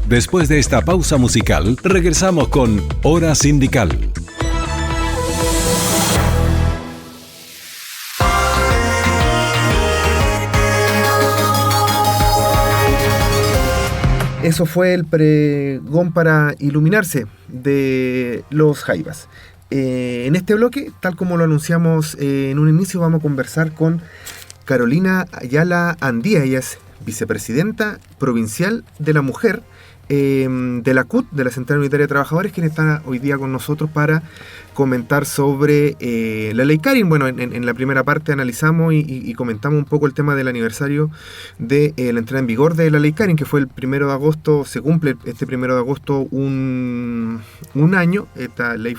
Después de esta pausa musical, regresamos con Hora Sindical. Eso fue el pregón para iluminarse de los Jaivas. En este bloque, tal como lo anunciamos en un inicio, vamos a conversar con Carolina Ayala Andía. Ella es vicepresidenta provincial de la mujer de la CUT, de la Central Unitaria de Trabajadores, quien está hoy día con nosotros para comentar sobre la ley Karin. Bueno, en la primera parte analizamos y comentamos un poco el tema del aniversario de la entrada en vigor de la ley Karin, que fue el 1 de agosto, se cumple este 1 de agosto un año. Esta ley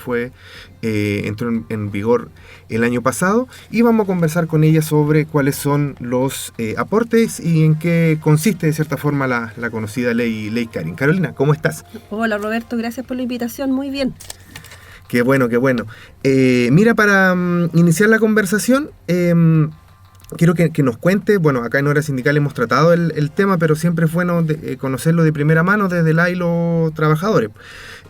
entró en vigor el año pasado, y vamos a conversar con ella sobre cuáles son los aportes y en qué consiste de cierta forma la conocida ley Karin. Carolina, ¿cómo estás? Hola Roberto, gracias por la invitación, muy bien. Qué bueno, qué bueno. Mira, para iniciar la conversación, quiero que nos cuente, bueno, acá en Hora Sindical hemos tratado el tema, pero siempre es bueno conocerlo de primera mano desde la y los trabajadores.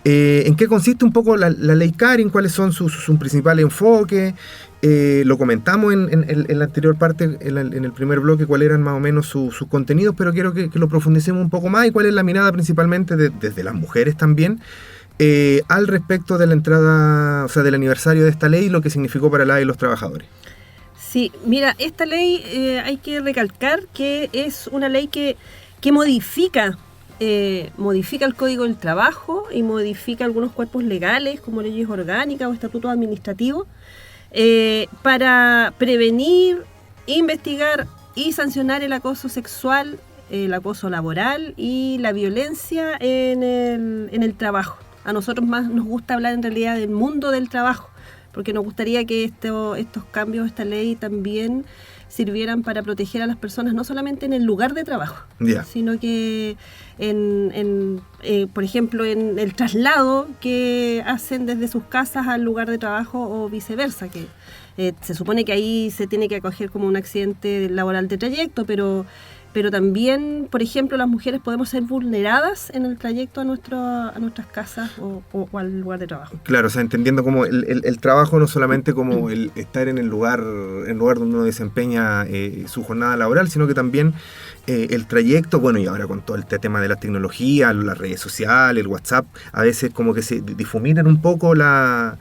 ¿En qué consiste un poco la ley Karin? ¿Cuáles son sus principales enfoques? Lo comentamos en la anterior parte, en el primer bloque, cuáles eran más o menos sus contenidos, pero quiero que lo profundicemos un poco más y cuál es la mirada principalmente desde las mujeres también al respecto de la entrada, o sea, del aniversario de esta ley y lo que significó para la y los trabajadores. Sí, mira, esta ley hay que recalcar que es una ley que modifica el Código del Trabajo y modifica algunos cuerpos legales como leyes orgánicas o estatutos administrativos para prevenir, investigar y sancionar el acoso sexual, el acoso laboral y la violencia en el trabajo. A nosotros más nos gusta hablar en realidad del mundo del trabajo, porque nos gustaría que estos cambios, esta ley también sirvieran para proteger a las personas no solamente en el lugar de trabajo, sino que por ejemplo en el traslado que hacen desde sus casas al lugar de trabajo o viceversa, que se supone que ahí se tiene que acoger como un accidente laboral de trayecto, pero también, por ejemplo, las mujeres podemos ser vulneradas en el trayecto a nuestras casas o al lugar de trabajo. Claro, o sea, entendiendo como el trabajo no solamente como el estar en el lugar donde uno desempeña su jornada laboral, sino que también el trayecto, bueno, y ahora con todo el tema de la tecnología, las redes sociales, el WhatsApp, a veces como que se difuminan un poco las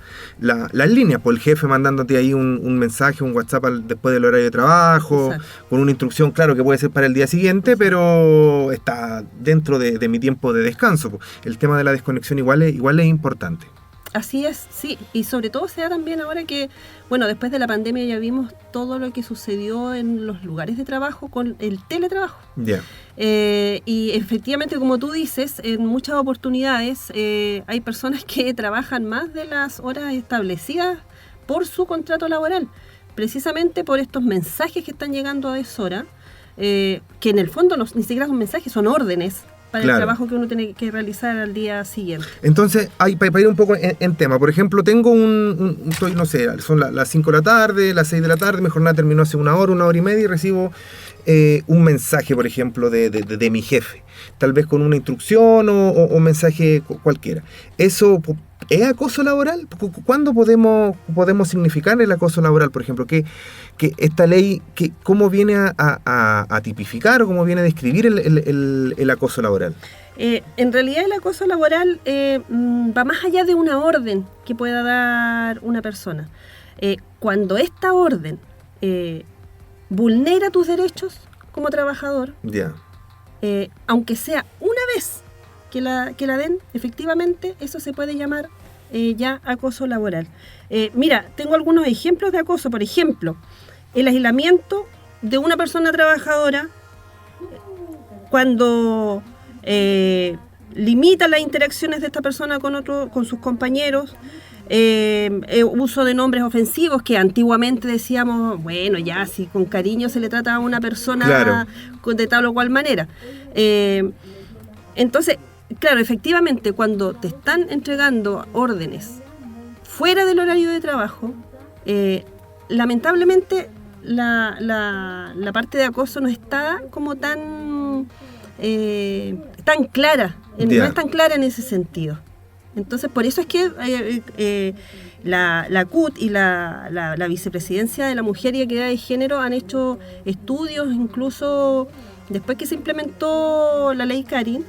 líneas, por el jefe mandándote ahí un mensaje, un WhatsApp después del horario de trabajo, exacto, con una instrucción, claro, que puede ser para el día siguiente, pero está dentro de mi tiempo de descanso. El tema de la desconexión igual es importante. Así es, sí, y sobre todo se da también ahora que, bueno, después de la pandemia ya vimos todo lo que sucedió en los lugares de trabajo con el teletrabajo. Yeah. Y efectivamente, como tú dices, en muchas oportunidades hay personas que trabajan más de las horas establecidas por su contrato laboral, precisamente por estos mensajes que están llegando a deshora, que en el fondo ni siquiera son mensajes, son órdenes para el trabajo que uno tiene que realizar al día siguiente. Entonces, para ir un poco en tema, por ejemplo, tengo estoy, no sé, son las 5 de la tarde, las 6 de la tarde, mi jornada terminó hace una hora y media y recibo un mensaje, por ejemplo, de mi jefe, tal vez con una instrucción o un mensaje cualquiera. ¿Eso es acoso laboral? ¿Cuándo podemos significar el acoso laboral, por ejemplo? Que esta ley, ¿cómo viene a tipificar o cómo viene a describir el acoso laboral? En realidad el acoso laboral va más allá de una orden que pueda dar una persona. Cuando esta orden vulnera tus derechos como trabajador, aunque sea una vez que la den, efectivamente eso se puede llamar ya acoso laboral. Mira, tengo algunos ejemplos de acoso. Por ejemplo, el aislamiento de una persona trabajadora cuando limita las interacciones de esta persona con sus compañeros, uso de nombres ofensivos que antiguamente decíamos, bueno, ya si con cariño se le trata a una persona, claro, de tal o cual manera. Entonces, claro, efectivamente, cuando te están entregando órdenes fuera del horario de trabajo, lamentablemente la parte de acoso no está como tan clara no es tan clara en ese sentido. Entonces, por eso es que la CUT y la Vicepresidencia de la Mujer y Equidad de Género han hecho estudios, incluso después que se implementó la ley Karin,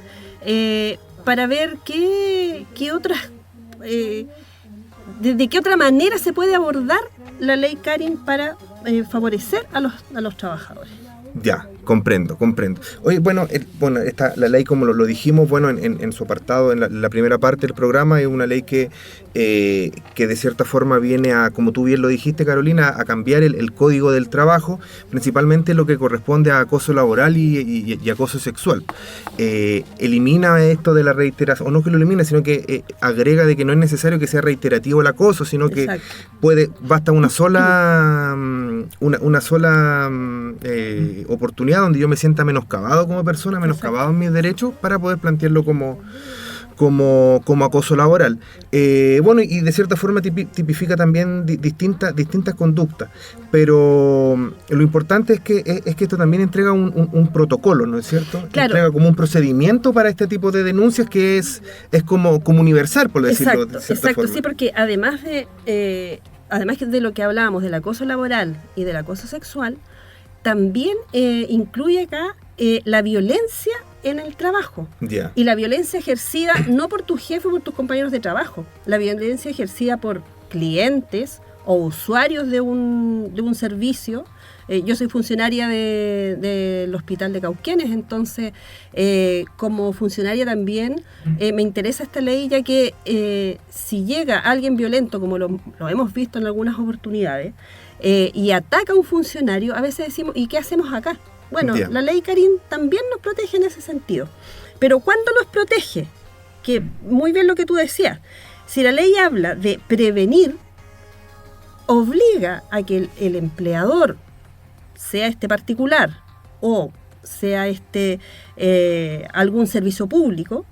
para ver qué otras, de qué otra manera se puede abordar la ley Karin para favorecer a los trabajadores. Ya, comprendo. Oye, bueno, la ley, como lo dijimos, bueno, en su apartado, en la primera parte del programa, es una ley que de cierta forma viene a, como tú bien lo dijiste, Carolina, a cambiar el código del trabajo, principalmente lo que corresponde a acoso laboral y acoso sexual. Elimina esto de la reiteración, o no que lo elimina, sino que agrega de que no es necesario que sea reiterativo el acoso, sino que basta una sola oportunidad donde yo me sienta menoscabado como persona, menoscabado en mis derechos, para poder plantearlo como acoso laboral. Bueno, y de cierta forma tipifica también distintas conductas, pero lo importante es que esto también entrega un protocolo, ¿no es cierto? Claro. Entrega como un procedimiento para este tipo de denuncias que es como universal, por decirlo de cierta forma. Sí, porque además de lo que hablábamos del acoso laboral y del acoso sexual, también incluye acá la violencia en el trabajo. Yeah. Y la violencia ejercida no por tu jefe o por tus compañeros de trabajo, la violencia ejercida por clientes o usuarios de un servicio. Yo soy funcionaria del Hospital de Cauquenes, entonces como funcionaria también me interesa esta ley, ya que si llega alguien violento, como lo hemos visto en algunas oportunidades, y ataca a un funcionario, a veces decimos, ¿y qué hacemos acá? Bueno, la ley Karin también nos protege en ese sentido. Pero ¿cuándo nos protege? Que muy bien lo que tú decías. Si la ley habla de prevenir, obliga a que el empleador, sea este particular o sea algún servicio público,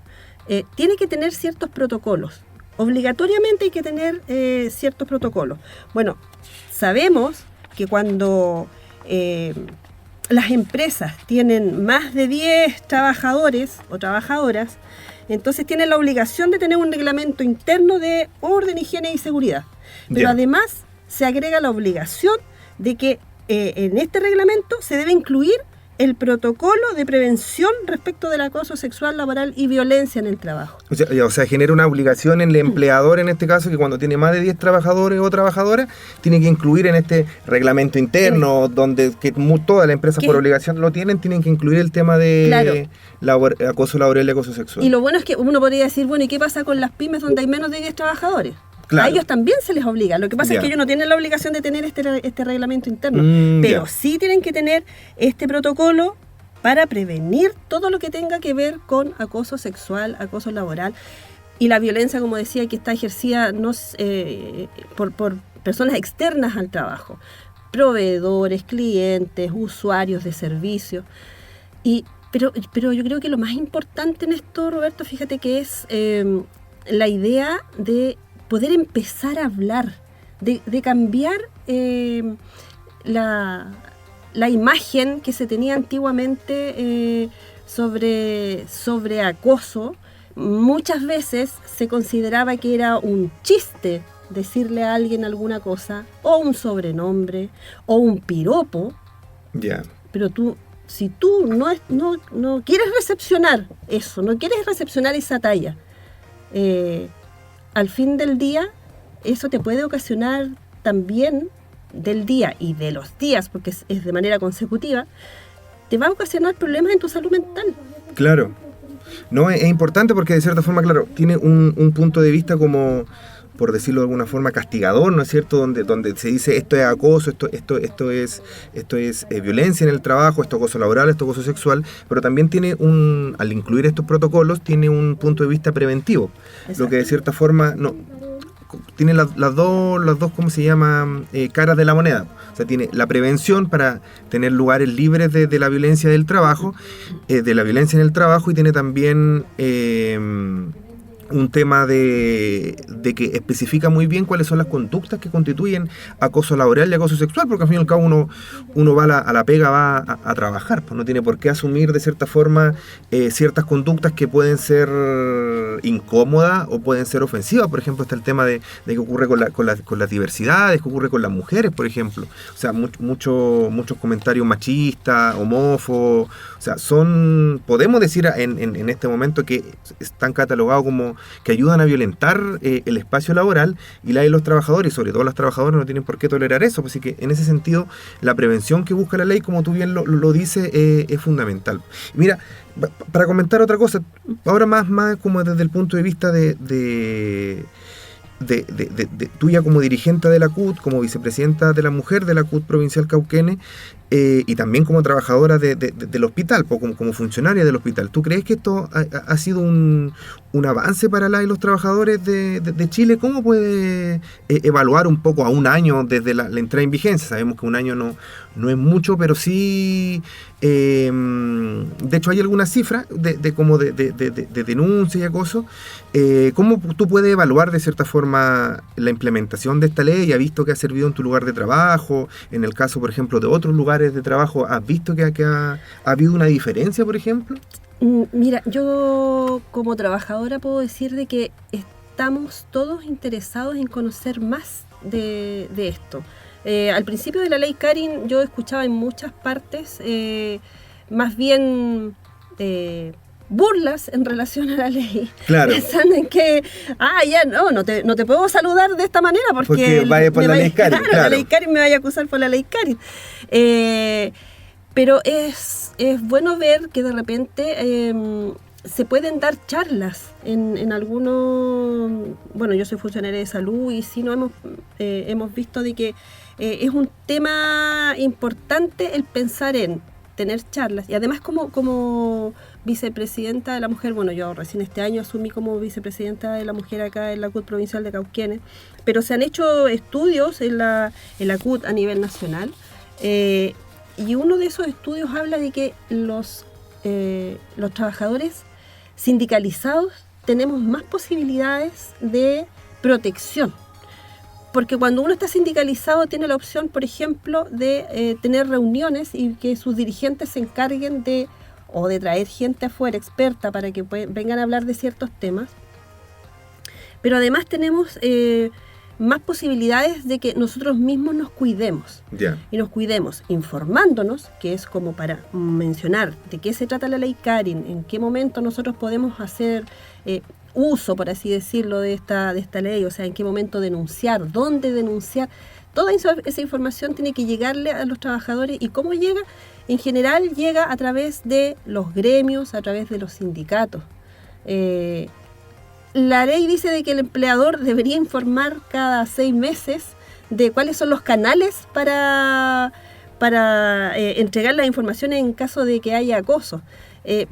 tiene que tener ciertos protocolos. Obligatoriamente hay que tener ciertos protocolos. Bueno, sabemos que cuando las empresas tienen más de 10 trabajadores o trabajadoras, entonces tienen la obligación de tener un reglamento interno de orden, higiene y seguridad. Pero además se agrega la obligación de que en este reglamento se debe incluir el protocolo de prevención respecto del acoso sexual, laboral y violencia en el trabajo. O sea, genera una obligación en el empleador, en este caso, que cuando tiene más de 10 trabajadores o trabajadoras, tiene que incluir en este reglamento interno, donde todas las empresas por obligación lo tienen que incluir el tema de acoso laboral y acoso sexual. Y lo bueno es que uno podría decir, bueno, ¿y qué pasa con las pymes donde hay menos de 10 trabajadores? Claro. A ellos también se les obliga. Lo que pasa es que ellos no tienen la obligación de tener este reglamento interno, pero sí tienen que tener este protocolo para prevenir todo lo que tenga que ver con acoso sexual, acoso laboral y la violencia, como decía, que está ejercida por personas externas al trabajo, proveedores, clientes, usuarios de servicios. Pero yo creo que lo más importante en esto, Roberto, fíjate que es la idea de poder empezar a hablar, de cambiar la imagen que se tenía antiguamente sobre acoso. Muchas veces se consideraba que era un chiste decirle a alguien alguna cosa, o un sobrenombre, o un piropo. Pero si tú no quieres recepcionar eso, no quieres recepcionar esa talla, al fin del día, eso te puede ocasionar también, del día y de los días, porque es de manera consecutiva, te va a ocasionar problemas en tu salud mental. Claro. No, es importante porque de cierta forma, claro, tiene un punto de vista como, por decirlo de alguna forma, castigador, ¿no es cierto? Donde se dice esto es acoso, esto es violencia en el trabajo, esto es acoso laboral, esto es acoso sexual, pero también tiene al incluir estos protocolos, tiene un punto de vista preventivo. Exacto. Lo que de cierta forma tiene las dos, ¿cómo se llama? Caras de la moneda. O sea, tiene la prevención para tener lugares libres de la violencia del trabajo, de la violencia en el trabajo, y tiene también un tema de que especifica muy bien cuáles son las conductas que constituyen acoso laboral y acoso sexual, porque al fin y al cabo uno va a la pega, va a trabajar, pues no tiene por qué asumir de cierta forma ciertas conductas que pueden ser incómodas o pueden ser ofensivas. Por ejemplo, está el tema de que ocurre con las diversidades, que ocurre con las mujeres, por ejemplo. O sea, muchos comentarios machistas, homófobos, o sea, podemos decir en este momento que están catalogados como que ayudan a violentar el espacio laboral, y la de los trabajadores, y sobre todo las trabajadoras, no tienen por qué tolerar eso. Así que en ese sentido, la prevención que busca la ley, como tú bien lo dices, es fundamental. Mira, para comentar otra cosa, ahora más como desde el punto de vista de tuya como dirigente de la CUT, como vicepresidenta de la mujer de la CUT provincial Cauquenes, y también como trabajadora del hospital, como funcionaria del hospital. ¿Tú crees que esto ha sido un avance para la y los trabajadores de Chile? ¿Cómo puede evaluar un poco a un año desde la entrada en vigencia? Sabemos que un año no es mucho, pero sí, de hecho hay algunas cifras de denuncia y acoso. ¿Cómo tú puedes evaluar de cierta forma la implementación de esta ley? ¿Has visto que ha servido en tu lugar de trabajo? En el caso, por ejemplo, de otros lugares de trabajo, ¿has visto que ha habido una diferencia, por ejemplo? Mira, yo como trabajadora puedo decir de que estamos todos interesados en conocer más de esto. Al principio de la ley Karin yo escuchaba en muchas partes más bien burlas en relación a la ley. Claro. Pensando en que, ya no te puedo saludar de esta manera porque vaya por la ley Karin. Claro. La ley Karin me vaya a acusar por la ley Karin. Pero es bueno ver que de repente se pueden dar charlas en algunos. Bueno, yo soy funcionaria de salud y sí hemos visto de que es un tema importante el pensar en tener charlas. Y además como vicepresidenta de la mujer, bueno, yo recién este año asumí como vicepresidenta de la mujer acá en la CUT provincial de Cauquenes, pero se han hecho estudios en la CUT a nivel nacional, y uno de esos estudios habla de que los trabajadores sindicalizados tenemos más posibilidades de protección. Porque cuando uno está sindicalizado tiene la opción, por ejemplo, de tener reuniones y que sus dirigentes se encarguen de traer gente afuera experta para que vengan a hablar de ciertos temas. Pero además tenemos más posibilidades de que nosotros mismos nos cuidemos. Yeah. Y nos cuidemos informándonos, que es como para mencionar de qué se trata la ley Karin, en qué momento nosotros podemos hacer uso, por así decirlo, de esta ley, o sea, en qué momento denunciar, dónde denunciar. Toda esa información tiene que llegarle a los trabajadores. ¿Y cómo llega? En general llega a través de los gremios, a través de los sindicatos. La ley dice de que el empleador debería informar cada 6 meses de cuáles son los canales para entregar las informaciones en caso de que haya acoso.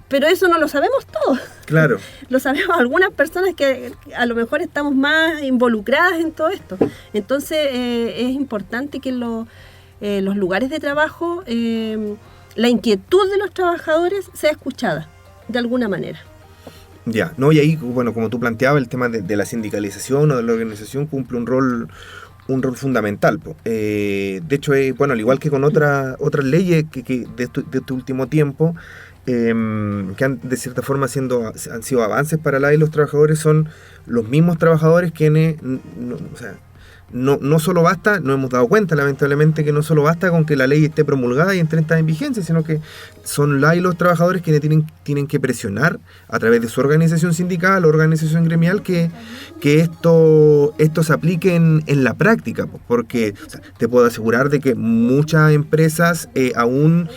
Pero eso no lo sabemos todos. Claro. Lo sabemos algunas personas que a lo mejor estamos más involucradas en todo esto. Entonces es importante que los lugares de trabajo, la inquietud de los trabajadores sea escuchada de alguna manera. Ya, no, y ahí, bueno, como tú planteabas, el tema de la sindicalización o de la organización cumple un rol fundamental. De hecho, bueno, al igual que con otras leyes que de este último tiempo, que han de cierta forma han sido avances para la y los trabajadores, son los mismos trabajadores quienes, no solo basta, nos hemos dado cuenta lamentablemente que no solo basta con que la ley esté promulgada y entre en vigencia, sino que son la y los trabajadores quienes tienen que presionar a través de su organización sindical o organización gremial que esto se aplique en la práctica, porque te puedo asegurar de que muchas empresas aún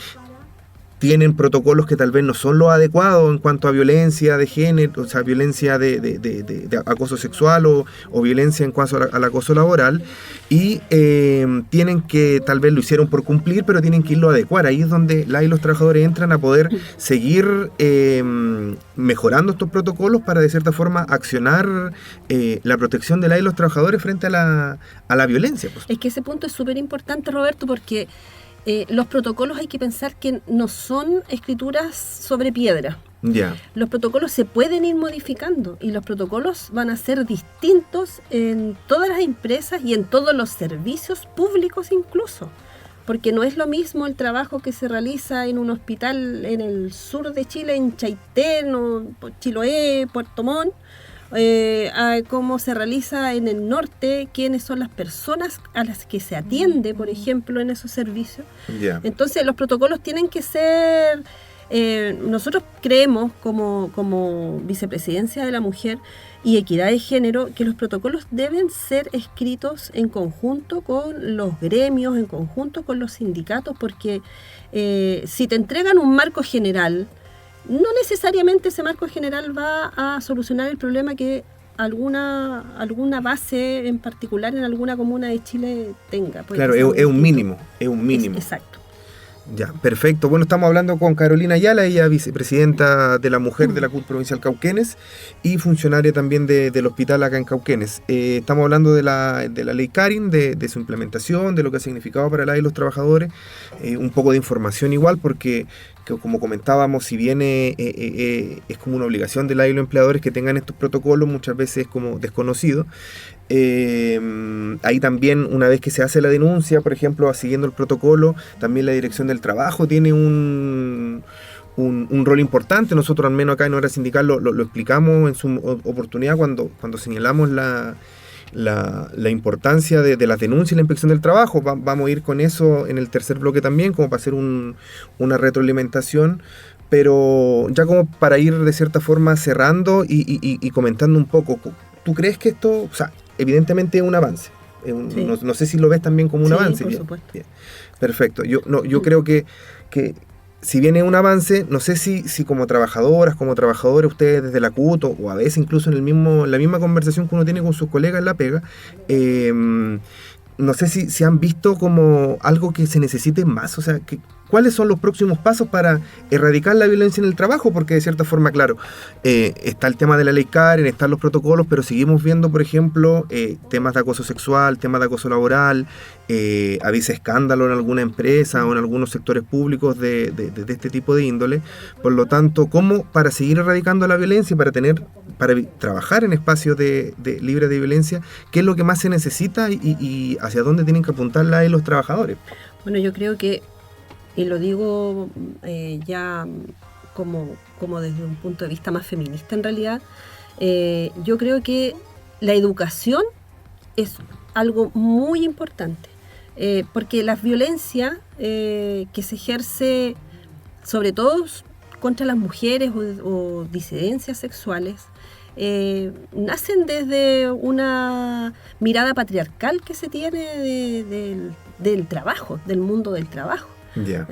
tienen protocolos que tal vez no son los adecuados en cuanto a violencia de género, o sea, violencia de acoso sexual o violencia en cuanto al acoso laboral, y tienen que, tal vez lo hicieron por cumplir, pero tienen que irlo a adecuar. Ahí es donde los trabajadores entran a poder seguir mejorando estos protocolos para de cierta forma accionar la protección de los trabajadores frente a la violencia. Pues. Es que ese punto es súper importante, Roberto, porque los protocolos hay que pensar que no son escrituras sobre piedra. Ya. Los protocolos se pueden ir modificando y los protocolos van a ser distintos en todas las empresas y en todos los servicios públicos incluso. Porque no es lo mismo el trabajo que se realiza en un hospital en el sur de Chile, en Chaitén, o Chiloé, Puerto Montt, a cómo se realiza en el norte, quiénes son las personas a las que se atiende, por ejemplo, en esos servicios. Ya. Entonces los protocolos tienen que ser... nosotros creemos como Vicepresidencia de la Mujer y Equidad de Género que los protocolos deben ser escritos en conjunto con los gremios, en conjunto con los sindicatos, porque si te entregan un marco general, no necesariamente ese marco general va a solucionar el problema que alguna base en particular en alguna comuna de Chile tenga. Claro, es un mínimo, Exacto. Ya, perfecto. Bueno, estamos hablando con Carolina Ayala, ella es vicepresidenta de la Mujer de la CUT Provincial Cauquenes y funcionaria también del hospital acá en Cauquenes. Estamos hablando de la ley Karin, de su implementación, de lo que ha significado para la y los trabajadores, un poco de información igual, porque como comentábamos, si bien es como una obligación de la y los empleadores que tengan estos protocolos, muchas veces es como desconocido. Ahí también, una vez que se hace la denuncia, por ejemplo, siguiendo el protocolo, también la Dirección del Trabajo tiene un rol importante. Nosotros, al menos acá en Hora Sindical, lo explicamos en su oportunidad cuando señalamos la importancia de las denuncias y la inspección del trabajo. Vamos a ir con eso en el tercer bloque también, como para hacer una retroalimentación. Pero ya como para ir de cierta forma cerrando y comentando un poco, ¿tú crees que esto, o sea, evidentemente es un avance? Sí. No sé si lo ves también como un avance. Por Bien, supuesto. bien. Perfecto. Yo creo que si bien es un avance, no sé si como trabajadoras, como trabajadores, ustedes desde la CUT o a veces incluso en la misma conversación que uno tiene con sus colegas en la pega, no sé si han visto como algo que se necesite más, o sea, ¿cuáles son los próximos pasos para erradicar la violencia en el trabajo? Porque de cierta forma, claro, está el tema de la ley Karen, están los protocolos, pero seguimos viendo, por ejemplo, temas de acoso sexual, temas de acoso laboral, a veces escándalo en alguna empresa o en algunos sectores públicos de este tipo de índole. Por lo tanto, ¿cómo para seguir erradicando la violencia y para trabajar en espacios libres de violencia, qué es lo que más se necesita y hacia dónde tienen que apuntar los trabajadores? Bueno, yo creo que, y lo digo ya como desde un punto de vista más feminista en realidad, yo creo que la educación es algo muy importante, porque la violencia que se ejerce sobre todo contra las mujeres o disidencias sexuales, nacen desde una mirada patriarcal que se tiene del trabajo, del mundo del trabajo. Yeah.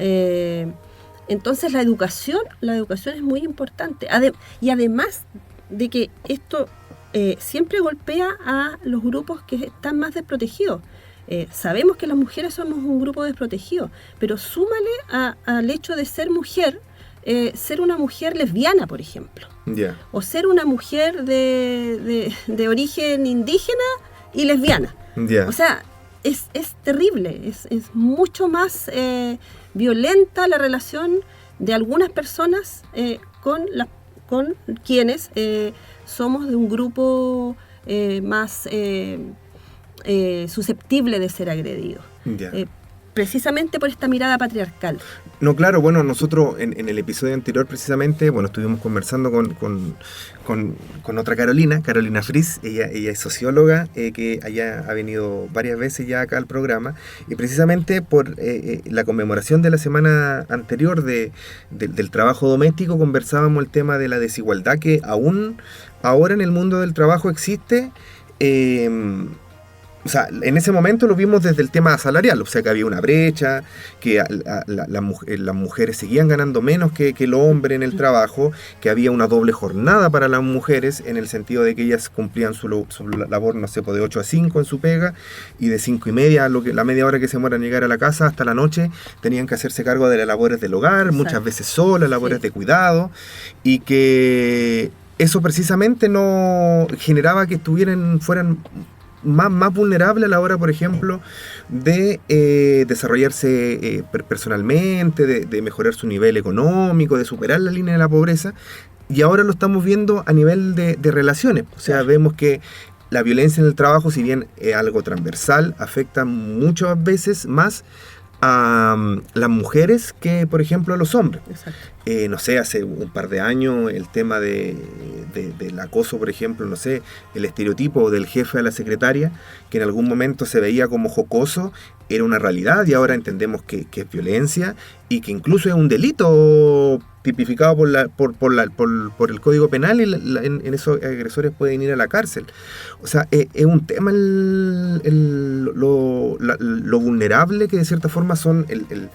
Entonces la educación es muy importante. Y además de que esto siempre golpea a los grupos que están más desprotegidos. Sabemos que las mujeres somos un grupo desprotegido, pero súmale al hecho de ser mujer, ser una mujer lesbiana, por ejemplo. Yeah. O ser una mujer de origen indígena y lesbiana. Yeah. O sea, es terrible, es mucho más violenta la relación de algunas personas con quienes somos de un grupo más susceptible de ser agredido. Yeah. Precisamente por esta mirada patriarcal. No, claro, bueno, nosotros en el episodio anterior precisamente, bueno, estuvimos conversando con otra Carolina Fris, ella es socióloga, que ha venido varias veces ya acá al programa, y precisamente por la conmemoración de la semana anterior del trabajo doméstico conversábamos el tema de la desigualdad que aún ahora en el mundo del trabajo existe. O sea, en ese momento lo vimos desde el tema salarial, o sea que había una brecha, que las mujeres seguían ganando menos que el hombre en el trabajo, que había una doble jornada para las mujeres, en el sentido de que ellas cumplían su labor, no sé, de 8 a 5 en su pega, y de 5 y media, la media hora que se demoran en llegar a la casa, hasta la noche, tenían que hacerse cargo de las labores del hogar, Exacto. Muchas veces solas, labores Sí. de cuidado, y que eso precisamente no generaba que fueran más vulnerable a la hora, por ejemplo, de desarrollarse personalmente, de mejorar su nivel económico, de superar la línea de la pobreza. Y ahora lo estamos viendo a nivel de relaciones. O sea, vemos que la violencia en el trabajo, si bien es algo transversal, afecta muchas veces más a las mujeres que, por ejemplo, a los hombres. Exacto. No sé, hace un par de años el tema del acoso, por ejemplo, no sé, el estereotipo del jefe a la secretaria, que en algún momento se veía como jocoso, era una realidad y ahora entendemos que es violencia y que incluso es un delito tipificado por el Código Penal y en esos agresores pueden ir a la cárcel. O sea, es un tema lo vulnerable que de cierta forma son el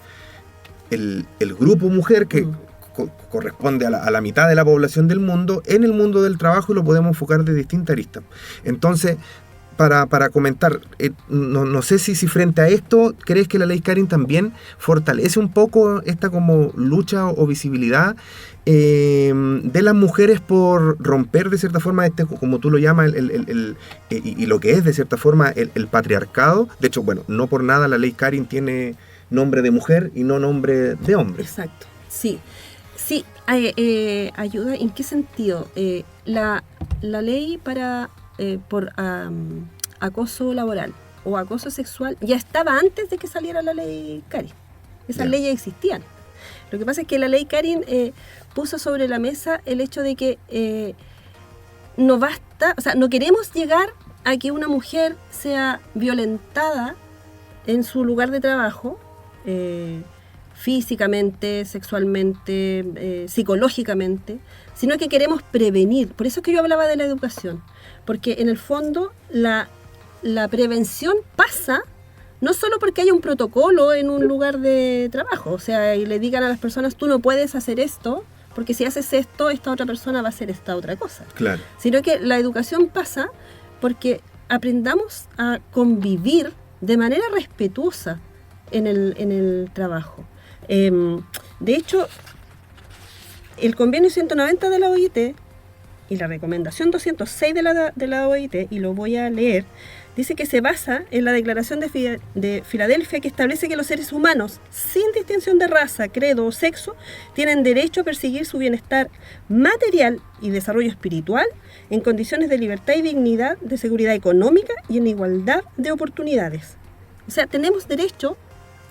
grupo mujer que corresponde a la mitad de la población del mundo en el mundo del trabajo y lo podemos enfocar de distintas aristas. Entonces, para comentar, no sé si frente a esto crees que la ley Carin también fortalece un poco esta como lucha o visibilidad de las mujeres por romper de cierta forma como tú lo llamas, y lo que es de cierta forma el patriarcado. De hecho, bueno, no por nada la ley Carin tiene nombre de mujer y no nombre de hombre. Exacto, sí. Sí, ayuda, ¿en qué sentido? La ley por acoso laboral o acoso sexual ya estaba antes de que saliera la ley Carin. Esas leyes existían. Lo que pasa es que la ley Carin puso sobre la mesa el hecho de que no basta, o sea, no queremos llegar a que una mujer sea violentada en su lugar de trabajo, físicamente, sexualmente, psicológicamente, sino que queremos prevenir. Por eso es que yo hablaba de la educación, porque en el fondo la prevención pasa no solo porque hay un protocolo en un lugar de trabajo, o sea, y le digan a las personas, tú no puedes hacer esto, porque si haces esto, esta otra persona va a hacer esta otra cosa. Claro. Sino que la educación pasa porque aprendamos a convivir de manera respetuosa en el trabajo. De hecho, el convenio 190 de la OIT y la recomendación 206 de la OIT, y lo voy a leer, dice que se basa en la Declaración de Filadelfia, que establece que los seres humanos, sin distinción de raza, credo o sexo, tienen derecho a perseguir su bienestar material y desarrollo espiritual en condiciones de libertad y dignidad, de seguridad económica y en igualdad de oportunidades. O sea, tenemos derecho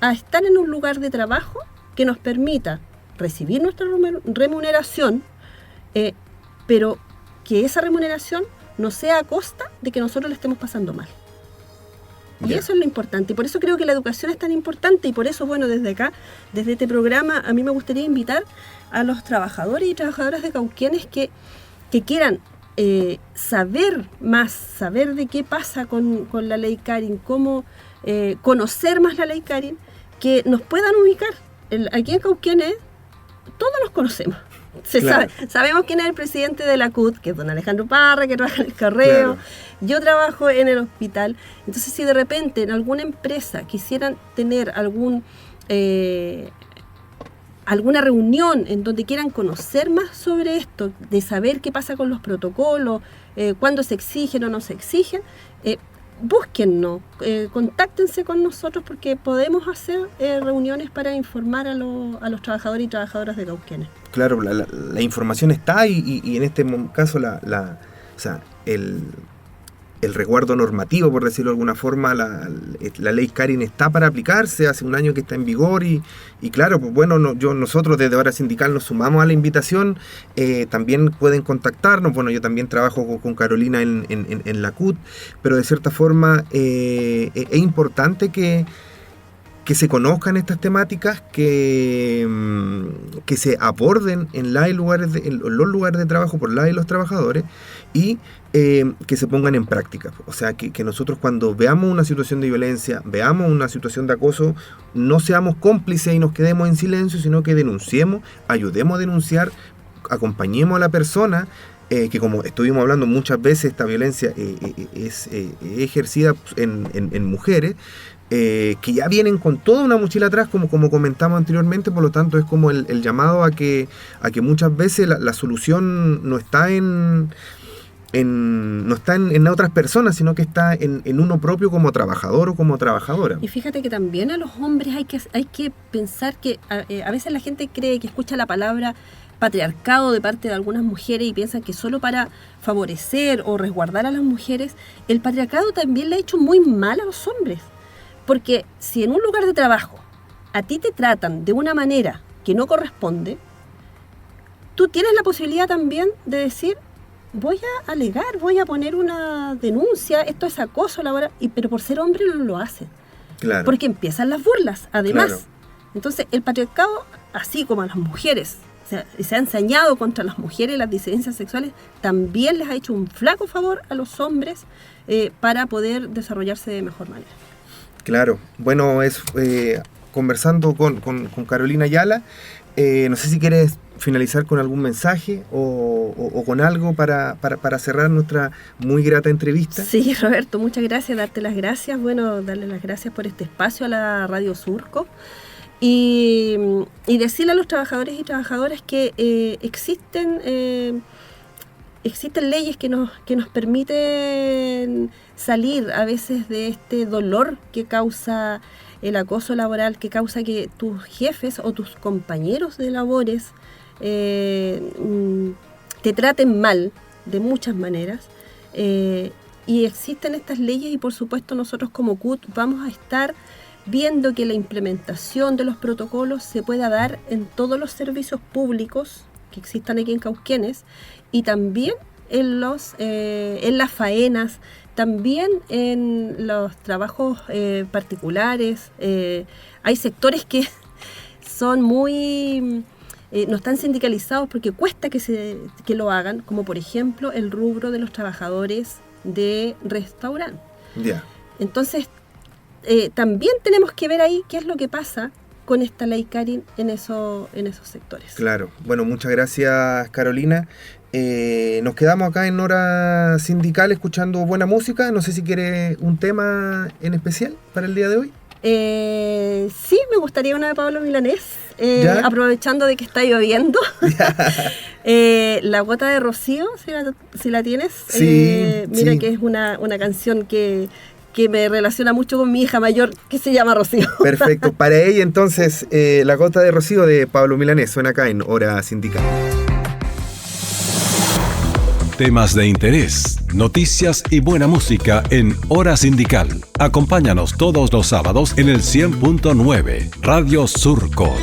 a estar en un lugar de trabajo que nos permita recibir nuestra remuneración, pero que esa remuneración no sea a costa de que nosotros le estemos pasando mal. Y eso es lo importante. Y por eso creo que la educación es tan importante. Y por eso, bueno, desde acá, desde este programa, a mí me gustaría invitar a los trabajadores y trabajadoras de Cauquenes que quieran saber más, saber de qué pasa con la ley Carin, cómo conocer más la ley Carin, que nos puedan ubicar. Aquí en Cauquenes todos nos conocemos. Sabemos quién es el presidente de la CUT, que es don Alejandro Parra, que trabaja en el Correo. Claro. Yo trabajo en el hospital. Entonces, si de repente en alguna empresa quisieran tener alguna reunión en donde quieran conocer más sobre esto, de saber qué pasa con los protocolos, cuándo se exigen o no se exigen, búsquennos, contáctense con nosotros, porque podemos hacer reuniones para informar a los trabajadores y trabajadoras de Cauquenes. Claro, la información está y en este caso el resguardo normativo, por decirlo de alguna forma, la ley Carin está para aplicarse, hace un año que está en vigor y claro, pues bueno, nosotros desde Hora Sindical nos sumamos a la invitación, también pueden contactarnos, bueno, yo también trabajo con Carolina en la CUT, pero de cierta forma es importante que se conozcan estas temáticas, que se aborden en los lugares de trabajo por los trabajadores y que se pongan en práctica. O sea, que nosotros cuando veamos una situación de violencia, veamos una situación de acoso, no seamos cómplices y nos quedemos en silencio, sino que denunciemos, ayudemos a denunciar, acompañemos a la persona, que como estuvimos hablando muchas veces, esta violencia es ejercida en mujeres, que ya vienen con toda una mochila atrás, como comentamos anteriormente. Por lo tanto es como el llamado a que muchas veces la solución no está en no está en otras personas, sino que está en uno propio como trabajador o como trabajadora. Y fíjate que también a los hombres hay que pensar que a veces la gente cree que escucha la palabra patriarcado de parte de algunas mujeres y piensan que solo para favorecer o resguardar a las mujeres, el patriarcado también le ha hecho muy mal a los hombres. Porque si en un lugar de trabajo a ti te tratan de una manera que no corresponde, tú tienes la posibilidad también de decir, voy a alegar, voy a poner una denuncia, esto es acoso laboral, pero por ser hombre no lo hacen. Claro. Porque empiezan las burlas, además. Claro. Entonces, el patriarcado, así como a las mujeres, se ha ensañado contra las mujeres, las disidencias sexuales, también les ha hecho un flaco favor a los hombres para poder desarrollarse de mejor manera. Claro. Bueno, conversando con Carolina Ayala, no sé si quieres finalizar con algún mensaje o con algo para cerrar nuestra muy grata entrevista. Sí, Roberto, muchas gracias, darte las gracias, darle las gracias por este espacio a la Radio Surco y decirle a los trabajadores y trabajadoras que existen leyes que nos permiten salir a veces de este dolor que causa el acoso laboral, que causa que tus jefes o tus compañeros de labores te traten mal de muchas maneras, y existen estas leyes y por supuesto nosotros como CUT vamos a estar viendo que la implementación de los protocolos se pueda dar en todos los servicios públicos que existan aquí en Cauquenes y también en las faenas, también en los trabajos particulares. Hay sectores que son muy no están sindicalizados porque cuesta que lo hagan, como por ejemplo el rubro de los trabajadores de restaurante. Yeah. Entonces, también tenemos que ver ahí qué es lo que pasa con esta ley Karin en esos sectores. Claro. Bueno, muchas gracias, Carolina. Nos quedamos acá en Hora Sindical escuchando buena música. No sé si quiere un tema en especial para el día de hoy. Sí, me gustaría una de Pablo Milanés, aprovechando de que está lloviendo. La gota de Rocío, si la tienes. Sí, mira sí. que es una canción que me relaciona mucho con mi hija mayor, que se llama Rocío. Perfecto, para ella entonces La gota de Rocío de Pablo Milanés suena acá en Hora Sindical. Temas de interés, noticias y buena música en Hora Sindical. Acompáñanos todos los sábados en el 100.9 Radio Surcos.